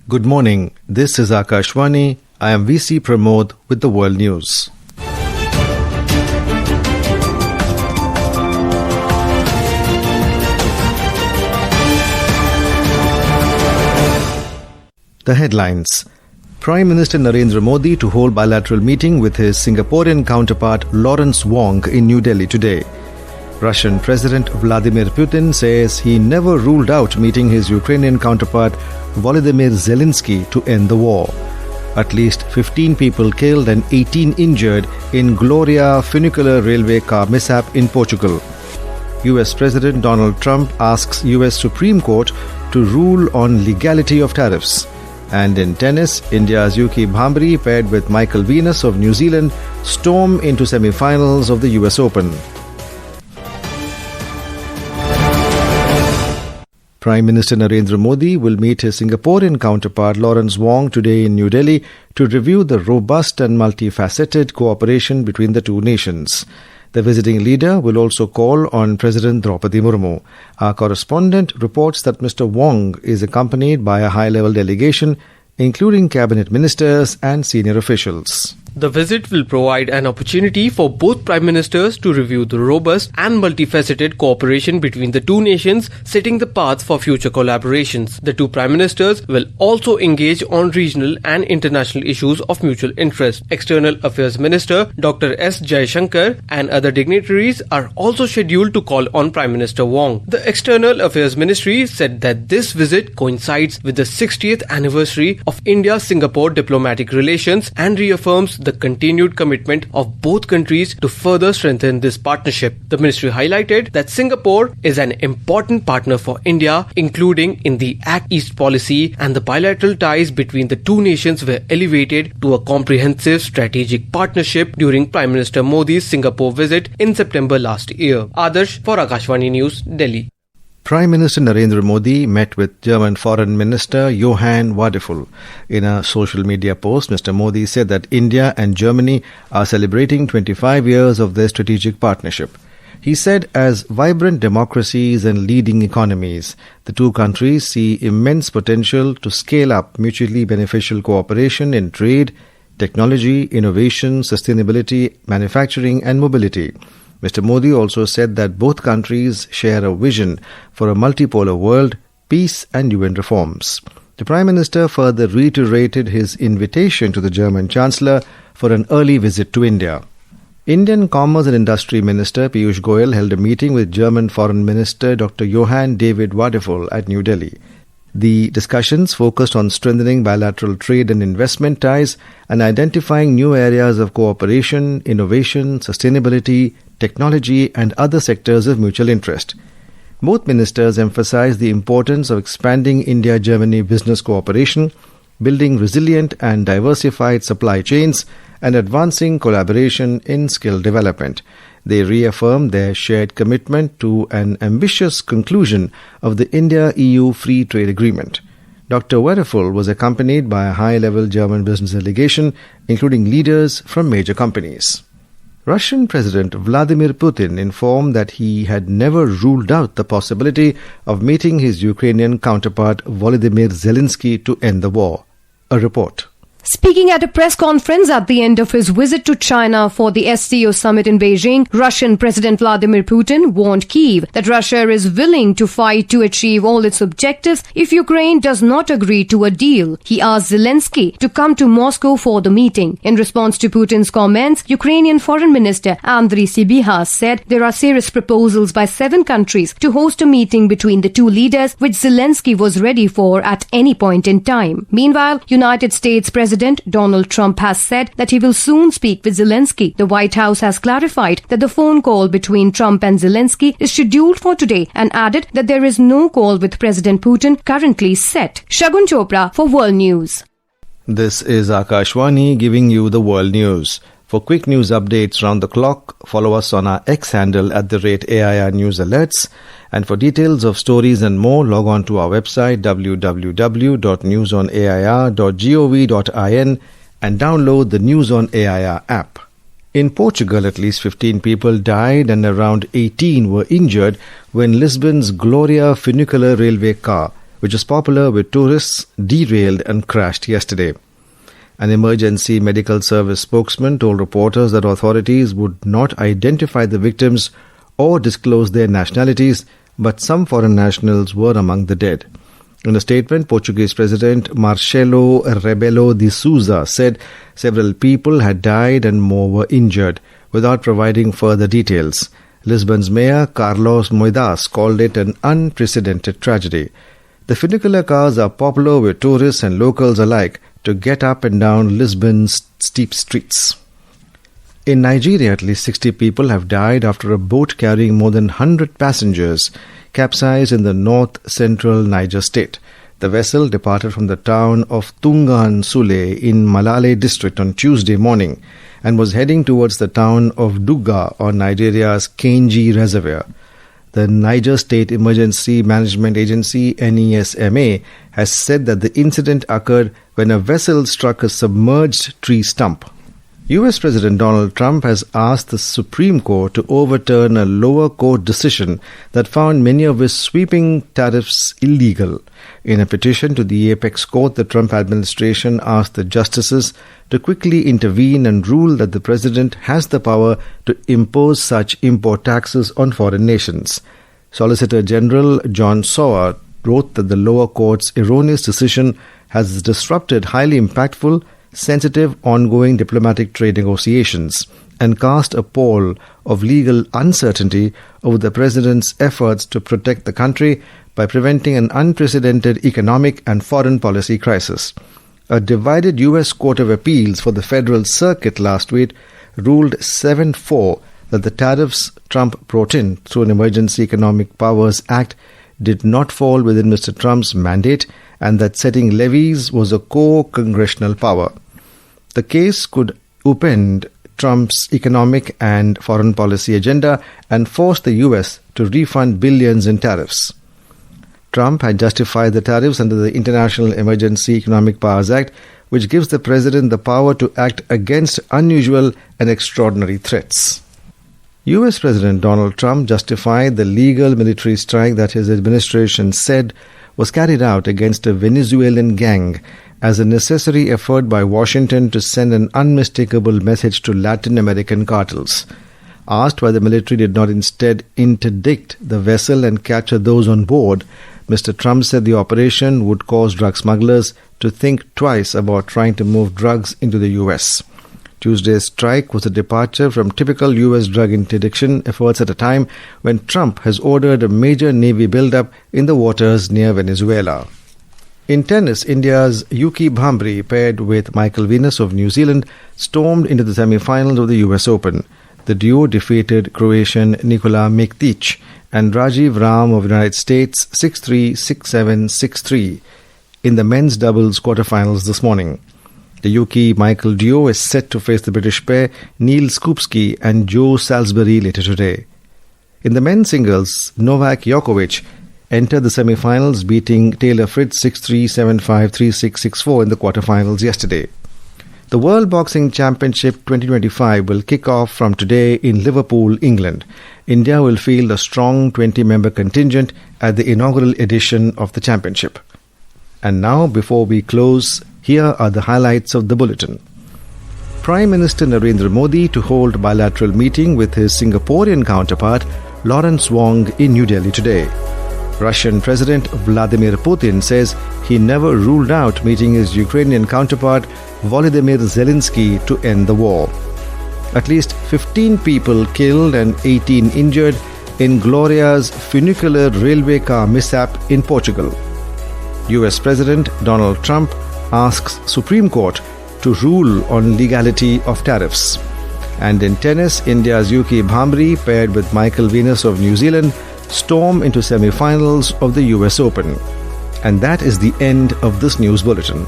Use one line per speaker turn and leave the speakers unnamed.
Good morning. This is Akashvani. I am VC Pramod with the World News. The headlines. Prime Minister Narendra Modi to hold bilateral meeting with his Singaporean counterpart Lawrence Wong in New Delhi today. Russian President Vladimir Putin says he never ruled out meeting his Ukrainian counterpart Volodymyr Zelensky to end the war. At least 15 people killed and 18 injured in Gloria funicular railway car mishap in Portugal. US President Donald Trump asks US Supreme Court to rule on legality of tariffs. And in tennis, India's Yuki Bhambri paired with Michael Venus of New Zealand storm into semi-finals of the US Open. Prime Minister Narendra Modi will meet his Singaporean counterpart Lawrence Wong today in New Delhi to review the robust and multifaceted cooperation between the two nations. The visiting leader will also call on President Draupadi Murmu. Our correspondent reports that Mr. Wong is accompanied by a high-level delegation, including cabinet ministers and senior officials.
The visit will provide an opportunity for both prime ministers to review the robust and multifaceted cooperation between the two nations, setting the path for future collaborations. The two prime ministers will also engage on regional and international issues of mutual interest. External Affairs Minister Dr. S. Jaishankar and other dignitaries are also scheduled to call on Prime Minister Wong. The External Affairs Ministry said that this visit coincides with the 60th anniversary of India-Singapore diplomatic relations and reaffirms the continued commitment of both countries to further strengthen this partnership. The ministry highlighted that Singapore is an important partner for India, including in the Act East policy, and the bilateral ties between the two nations were elevated to a comprehensive strategic partnership during Prime Minister Modi's Singapore visit in September last year. Adarsh for Akashvani News, Delhi.
Prime Minister Narendra Modi met with German Foreign Minister Johann Wadephul. In a social media post, Mr. Modi said that India and Germany are celebrating 25 years of their strategic partnership. He said as vibrant democracies and leading economies, the two countries see immense potential to scale up mutually beneficial cooperation in trade, technology, innovation, sustainability, manufacturing and mobility. Mr. Modi also said that both countries share a vision for a multipolar world, peace and UN reforms. The Prime Minister further reiterated his invitation to the German Chancellor for an early visit to India. Indian Commerce and Industry Minister Piyush Goyal held a meeting with German Foreign Minister Dr. Johann David Wadephul at New Delhi. The discussions focused on strengthening bilateral trade and investment ties and identifying new areas of cooperation, innovation, sustainability, technology and other sectors of mutual interest. Both ministers emphasized the importance of expanding India-Germany business cooperation, building resilient and diversified supply chains, and advancing collaboration in skill development. They reaffirmed their shared commitment to an ambitious conclusion of the India-EU Free Trade Agreement. Dr. Wadephul was accompanied by a high-level German business delegation, including leaders from major companies. Russian President Vladimir Putin informed that he had never ruled out the possibility of meeting his Ukrainian counterpart Volodymyr Zelensky to end the war. A report.
Speaking at a press conference at the end of his visit to China for the SCO summit in Beijing, Russian President Vladimir Putin warned Kyiv that Russia is willing to fight to achieve all its objectives if Ukraine does not agree to a deal. He asked Zelensky to come to Moscow for the meeting. In response to Putin's comments, Ukrainian Foreign Minister Andriy Sybiha said there are serious proposals by 7 countries to host a meeting between the two leaders, which Zelensky was ready for at any point in time. Meanwhile, United States President Donald Trump has said that he will soon speak with Zelensky. The White House has clarified that the phone call between Trump and Zelensky is scheduled for today and added that there is no call with President Putin currently set. Shagun Chopra for World News.
This is Akashvani giving you the World News. For quick news updates round the clock, follow us on our X handle @AIR News Alerts. And for details of stories and more, log on to our website www.newsonair.gov.in and download the News on AIR app. In Portugal, at least 15 people died and around 18 were injured when Lisbon's Gloria funicular railway car, which is popular with tourists, derailed and crashed yesterday. An emergency medical service spokesman told reporters that authorities would not identify the victims or disclose their nationalities, but some foreign nationals were among the dead. In a statement, Portuguese President Marcelo Rebelo de Sousa said several people had died and more were injured, without providing further details. Lisbon's mayor Carlos Moedas called it an unprecedented tragedy. The funicular cars are popular with tourists and locals alike to get up and down Lisbon's steep streets. In Nigeria, at least 60 people have died after a boat carrying more than 100 passengers capsized in the north-central Niger state. The vessel departed from the town of Tungan Sule in Malale district on Tuesday morning and was heading towards the town of Duga on Nigeria's Kainji Reservoir. The Niger State Emergency Management Agency (NESMA) has said that the incident occurred when a vessel struck a submerged tree stump. US President Donald Trump has asked the Supreme Court to overturn a lower court decision that found many of his sweeping tariffs illegal. In a petition to the apex court, the Trump administration asked the justices to quickly intervene and rule that the president has the power to impose such import taxes on foreign nations. Solicitor General John Sauer wrote that the lower court's erroneous decision has disrupted highly impactful, sensitive, ongoing diplomatic trade negotiations and cast a pall of legal uncertainty over the president's efforts to protect the country by preventing an unprecedented economic and foreign policy crisis. A divided U.S. Court of Appeals for the Federal Circuit last week ruled 7-4 that the tariffs Trump brought in through an Emergency Economic Powers Act did not fall within Mr. Trump's mandate and that setting levies was a core congressional power. The case could upend Trump's economic and foreign policy agenda and force the U.S. to refund billions in tariffs. Trump had justified the tariffs under the International Emergency Economic Powers Act, which gives the president the power to act against unusual and extraordinary threats. U.S. President Donald Trump justified the legal military strike that his administration said was carried out against a Venezuelan gang as a necessary effort by Washington to send an unmistakable message to Latin American cartels. Asked why the military did not instead interdict the vessel and capture those on board, Mr. Trump said the operation would cause drug smugglers to think twice about trying to move drugs into the U.S. Tuesday's strike was a departure from typical U.S. drug interdiction efforts at a time when Trump has ordered a major Navy buildup in the waters near Venezuela. In tennis, India's Yuki Bhambri, paired with Michael Venus of New Zealand, stormed into the semi-finals of the US Open. The duo defeated Croatian Nikola Mektic and Rajiv Ram of the United States 6-3, 6-7, 6-3 in the men's doubles quarterfinals this morning. The Yuki-Michael duo is set to face the British pair Neil Skupski and Joe Salisbury later today. In the men's singles, Novak Djokovic entered the semi-finals, beating Taylor Fritz 6-3, 7-5, 3-6, 6-4 in the quarterfinals yesterday. The World Boxing Championship 2025 will kick off from today in Liverpool, England. India will field a strong 20-member contingent at the inaugural edition of the championship. And now, before we close, here are the highlights of the bulletin. Prime Minister Narendra Modi to hold bilateral meeting with his Singaporean counterpart Lawrence Wong in New Delhi today. Russian President Vladimir Putin says he never ruled out meeting his Ukrainian counterpart Volodymyr Zelensky to end the war. At least 15 people killed and 18 injured in Gloria's funicular railway car mishap in Portugal. US President Donald Trump asks Supreme Court to rule on legality of tariffs. And in tennis, India's Yuki Bhambri, paired with Michael Venus of New Zealand, storm into semi-finals of the US Open. And that is the end of this news bulletin.